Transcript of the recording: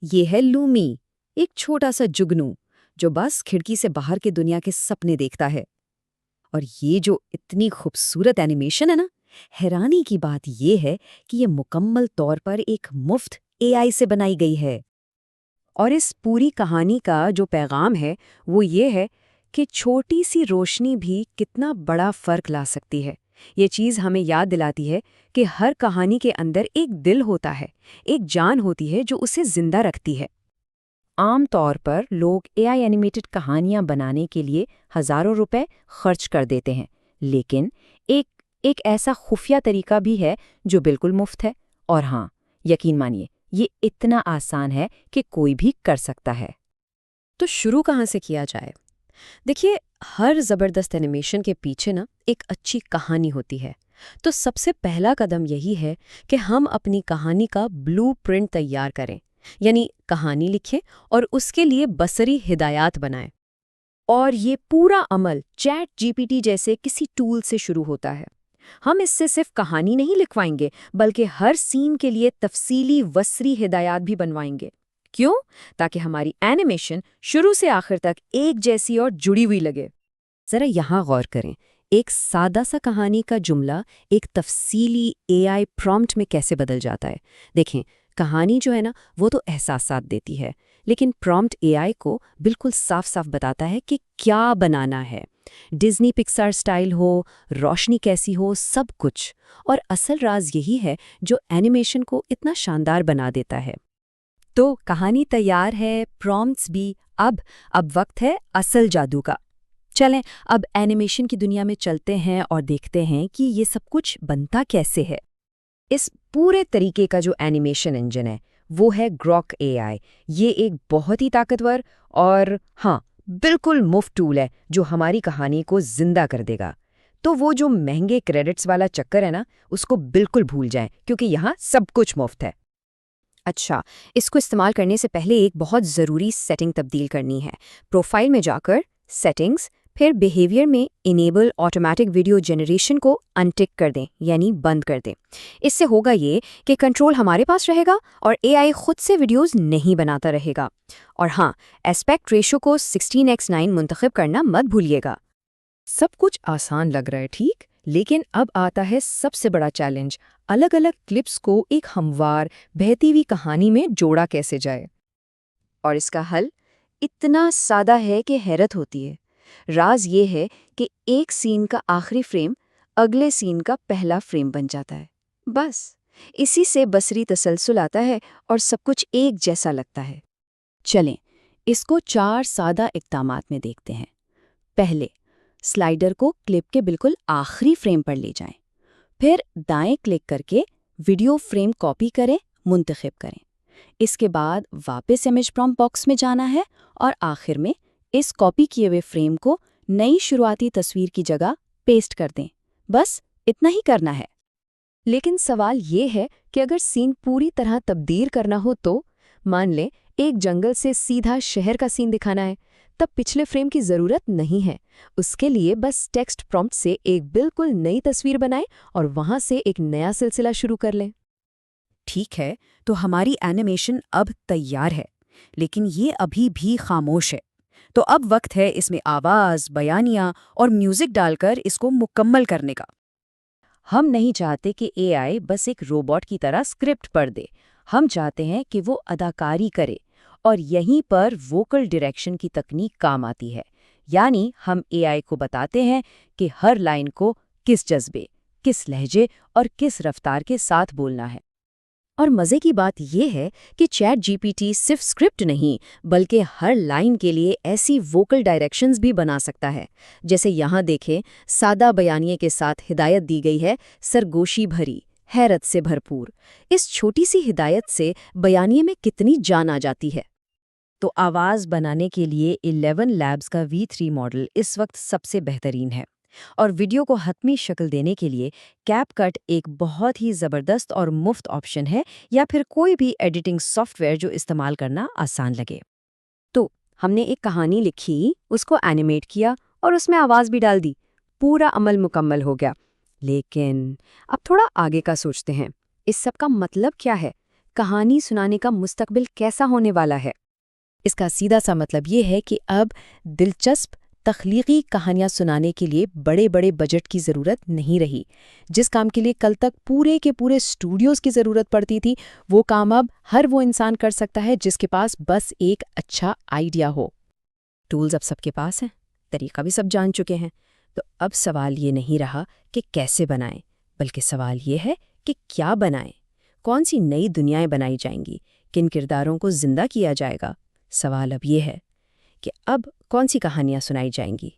ये है लूमी, एक छोटा सा जुगनू जो बस खिड़की से बाहर की दुनिया के सपने देखता है। और ये जो इतनी खूबसूरत एनिमेशन है ना, हैरानी की बात ये है कि ये मुकम्मल तौर पर एक मुफ्त एआई से बनाई गई है। और इस पूरी कहानी का जो पैगाम है वो ये है कि छोटी सी रोशनी भी कितना बड़ा फर्क ला सकती है। ये चीज़ हमें याद दिलाती है कि हर कहानी के अंदर एक दिल होता है, एक जान होती है जो उसे जिंदा रखती है। आम तौर पर लोग एआई एनिमेटेड कहानियां बनाने के लिए हजारों रुपए खर्च कर देते हैं, लेकिन एक एक ऐसा खुफिया तरीका भी है जो बिल्कुल मुफ्त है। और हाँ, यकीन मानिए, ये इतना आसान है कि कोई भी कर सकता है। तो शुरू कहाँ से किया जाए? देखिए, हर ज़बरदस्त एनिमेशन के पीछे ना एक अच्छी कहानी होती है। तो सबसे पहला कदम यही है कि हम अपनी कहानी का ब्लूप्रिंट तैयार करें, यानी कहानी लिखें और उसके लिए बसरी हिदायत बनाएं। और ये पूरा अमल चैट जीपीटी जैसे किसी टूल से शुरू होता है। हम इससे सिर्फ कहानी नहीं लिखवाएंगे, बल्कि हर सीन के लिए तफसीली वसरी हिदायत भी बनवाएंगे। क्यों? ताकि हमारी एनिमेशन शुरू से आखिर तक एक जैसी और जुड़ी हुई लगे। जरा यहाँ गौर करें, एक सादा सा कहानी का जुमला एक तफसीली एआई प्रॉम्प्ट में कैसे बदल जाता है। देखें, कहानी जो है ना वो तो एहसासात देती है, लेकिन प्रॉम्प्ट एआई को बिल्कुल साफ साफ बताता है कि क्या बनाना है। डिज्नी पिक्सार स्टाइल हो, रोशनी कैसी हो, सब कुछ। और असल राज यही है जो एनिमेशन को इतना शानदार बना देता है। तो कहानी तैयार है, प्रॉम्प्ट्स भी। अब वक्त है असल जादू का। चलें अब एनिमेशन की दुनिया में चलते हैं और देखते हैं कि ये सब कुछ बनता कैसे है। इस पूरे तरीके का जो एनिमेशन इंजन है वो है ग्रॉक एआई। ये एक बहुत ही ताकतवर और हाँ, बिल्कुल मुफ्त टूल है जो हमारी कहानी को जिंदा कर देगा। तो वो जो महंगे क्रेडिट्स वाला चक्कर है ना, उसको बिल्कुल भूल जाएं, क्योंकि यहाँ सब कुछ मुफ्त है। अच्छा, इसको इस्तेमाल करने से पहले एक बहुत ज़रूरी सेटिंग तब्दील करनी है। प्रोफाइल में जाकर सेटिंग्स, फिर बिहेवियर में इनेबल ऑटोमेटिक वीडियो जनरेशन को अनटिक कर दें, यानी बंद कर दें। इससे होगा ये कि कंट्रोल हमारे पास रहेगा और एआई खुद से वीडियोस नहीं बनाता रहेगा। और हाँ, एस्पेक्ट रेशो को 16:9 मुंतखब करना मत भूलिएगा। सब कुछ आसान लग रहा है, ठीक? लेकिन अब आता है सबसे बड़ा चैलेंज, अलग अलग क्लिप्स को एक हमवार बहती हुई कहानी में जोड़ा कैसे जाए। और इसका हल इतना सादा है कि हैरत होती है। राज ये है कि एक सीन का आखिरी फ्रेम अगले सीन का पहला फ्रेम बन जाता है। बस इसी से बसरी तसलसल आता है और सब कुछ एक जैसा लगता है। चलें, इसको 4 सादा इक़दामात में देखते हैं। पहले, स्लाइडर को क्लिप के बिल्कुल आखिरी फ्रेम पर ले जाएं। फिर दाएं क्लिक करके वीडियो फ्रेम कॉपी करें, मुंतखब करें। इसके बाद वापस इमेज प्रॉम्प्ट बॉक्स में जाना है और आखिर में इस कॉपी किए हुए फ्रेम को नई शुरुआती तस्वीर की जगह पेस्ट कर दें। बस इतना ही करना है। लेकिन सवाल ये है कि अगर सीन पूरी तरह तब्दील करना हो तो, मान लें एक जंगल से सीधा शहर का सीन दिखाना है, तब पिछले फ्रेम की ज़रूरत नहीं है। उसके लिए बस टेक्स्ट प्रॉम्प्ट से एक बिल्कुल नई तस्वीर बनाएं और वहां से एक नया सिलसिला शुरू कर लें। ठीक है, तो हमारी एनिमेशन अब तैयार है, लेकिन ये अभी भी खामोश है। तो अब वक्त है इसमें आवाज़, बयानिया और म्यूज़िक डालकर इसको मुकम्मल करने का। हम नहीं चाहते कि एआई बस एक रोबोट की तरह स्क्रिप्ट पढ़ दे। हम चाहते हैं कि वो अदाकारी करे, और यहीं पर वोकल डायरेक्शन की तकनीक काम आती है। यानी हम एआई को बताते हैं कि हर लाइन को किस जज्बे, किस लहजे और किस रफ्तार के साथ बोलना है। और मज़े की बात यह है कि चैट जीपीटी सिर्फ स्क्रिप्ट नहीं, बल्कि हर लाइन के लिए ऐसी वोकल डायरेक्शंस भी बना सकता है। जैसे यहाँ देखें, सादा बयानिए के साथ हिदायत दी गई है, सरगोशी भरी, हैरत से भरपूर। इस छोटी सी हिदायत से बयानिए में कितनी जान आ जाती है। तो आवाज़ बनाने के लिए 11 लैब्स का V3 मॉडल इस वक्त सबसे बेहतरीन है। और वीडियो को हतमी शक्ल देने के लिए कैपकट एक बहुत ही ज़बरदस्त और मुफ्त ऑप्शन है, या फिर कोई भी एडिटिंग सॉफ्टवेयर जो इस्तेमाल करना आसान लगे। तो हमने एक कहानी लिखी, उसको एनिमेट किया और उसमें आवाज़ भी डाल दी। पूरा अमल मुकम्मल हो गया। लेकिन अब थोड़ा आगे का सोचते हैं। इस सब का मतलब क्या है? कहानी सुनाने का मुस्तकबिल कैसा होने वाला है? इसका सीधा सा मतलब ये है कि अब दिलचस्प तख्लीकी कहानियां सुनाने के लिए बड़े बड़े बजट की ज़रूरत नहीं रही। जिस काम के लिए कल तक पूरे के पूरे स्टूडियोज़ की ज़रूरत पड़ती थी, वो काम अब हर वो इंसान कर सकता है जिसके पास बस एक अच्छा आइडिया हो। टूल्स अब सबके पास हैं, तरीका भी सब जान चुके हैं। तो अब सवाल ये नहीं रहा कि कैसे बनाएं, बल्कि सवाल ये है कि क्या बनाएं। कौन सी नई दुनियाएं बनाई जाएंगी, किन किरदारों को जिंदा किया जाएगा। सवाल अब ये है कि अब कौन सी कहानियां सुनाई जाएंगी।